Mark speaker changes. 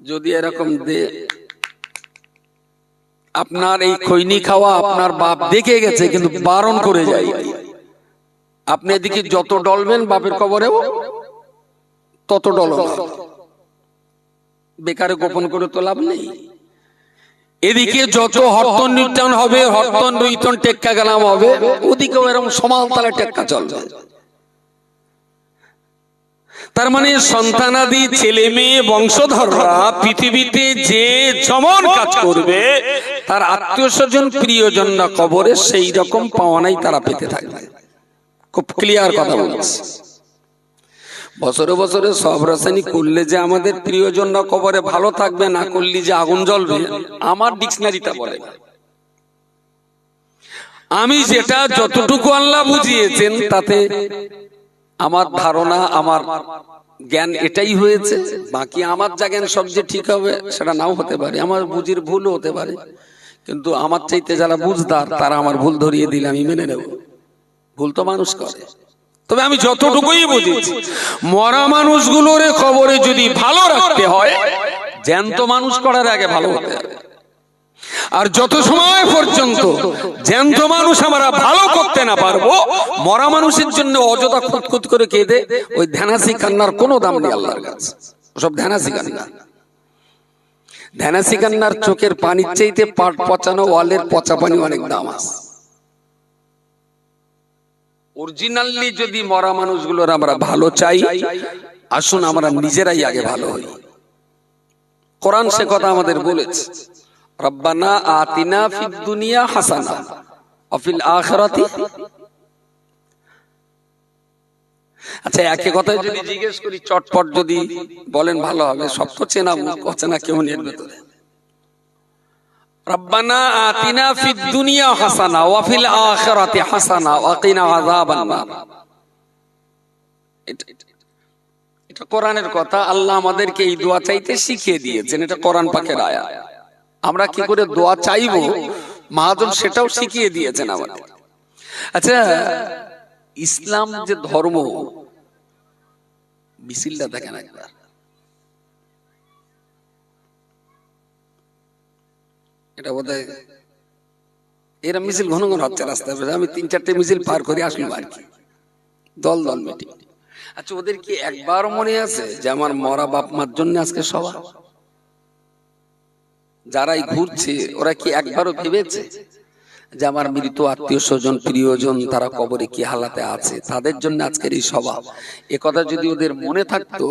Speaker 1: যদি এরকম দে, আপনার এই খৈনি খাওয়া আপনার বাপ দেখে গেছে কিন্তু বারণ করে যায়, আপনি এদিকে যত ডলবেন বাপের কবরেও তত ডলন, বেকারে গোপন করে তো লাভ নেই। এদিকে যত হরতন নির্যাতন হবে, হরতন নৈতন টেক্কা গেলাম হবে, ওদিকেও এরকম সমান তালে টেক্কা চলবে। তার মানে সন্তানাদি ছেলে মেয়ে বংশধররা পৃথিবীতে যে যেমন কাজ করবে তার আত্মীয় স্বজন প্রিয়জনরা কবরে সেই রকম পাওয়ানাই তারা পেতে থাকবে। খুব ক্লিয়ার কথা বলছি। বছরে বছরে সব রাসায়নিক করলে যে আমাদের প্রিয়জনরা কবরে ভালো থাকবে, না করলে যে আগুন জ্বলবে, আমার ডিকশনারিটা বলে। আমি যেটা যতটুকু আল্লাহ বুঝিয়েছেন তাতে আমার ধারণা, আমার জ্ঞান এটাই হয়েছে। বাকি আমার যা জ্ঞান সব যে ঠিক হবে সেটা নাও হতে পারে, আমার বুঝির ভুলও হতে পারে, কিন্তু আমার চাইতে যারা বুঝদার তারা আমার ভুল ধরিয়ে দিলে আমি মেনে নেব। ভুল তো মানুষ করে। তবে আমি যতটুকুই বুঝেছি, মরা মানুষগুলোর কবরে যদি ভালো রাখতে হয়, জ্যান্ত মানুষ করার আগে ভালো হতে হবে। আর যত সময় পর্যন্ত জ্যান্ত মানুষ আমরা ভালো করতে না পারবো, মরা মানুষের জন্য অযথা খুঁতখুত করে কেঁদে ওই ধ্যানাসি কান্নার কোনো দাম নেই আল্লাহর কাছে। সব ধ্যানাসি কান্না। ধ্যানাসি কান্নার চোখের পানির চাইতে পাট পচানো ওয়ালের পচা পানি অনেক দাম আছে। অরিজিনালি যদি মরা মানুষগুলোর আমরা ভালো চাই, আসুন আমরা নিজেরাই আগে ভালো হই। কোরআন সে কথা আমাদের বলেছে, রব্বানা আতিনা ফিদ দুনিয়া হাসানা ওয়া ফিল আখিরাতি। আচ্ছা, একই কথা যদি জিজ্ঞেস করি চটপট যদি বলেন ভালো হবে। সব তো চেনা মুখ, অচেনা কেউ নেই এর ভেতরে। রব্বানা আতিনা ফিদ দুনিয়া হাসানা ওয়া ফিল আখিরাতি হাসানা ওয়া কিনা আযাবান নার। এটা কোরআনের কথা। আল্লাহ আমাদেরকে এই দোয়া চাইতে শিখিয়ে দিয়েছেন, এটা কোরআন পাকের আয়াত। আমরা কি করে দোয়া চাইবো মহাজন সেটাও শিখিয়ে দিয়েছেন আমাদের। আচ্ছা, ইসলাম যে ধর্ম, মিছিলটা দেখেন একবার। এটা বোধহয় এরা মিছিল ঘন ঘন হচ্ছে রাস্তায়। আমি ৩-৪টে মিছিল পার করে আসলাম আর কি, দল দল মিটিং। আচ্ছা, ওদের কি একবার মনে আছে যে আমার মরা বাপ মার জন্য আজকে সভা? যারাই ঘুরছে ওরা কি একবারও ভেবেছে যে আমার মৃত আত্মীয় স্বজন প্রিয়জন তারা কবরে কি হালাতে আছে, তাদের জন্য আজকের এই সভা? এ কথা যদি ওদের মনে থাকতো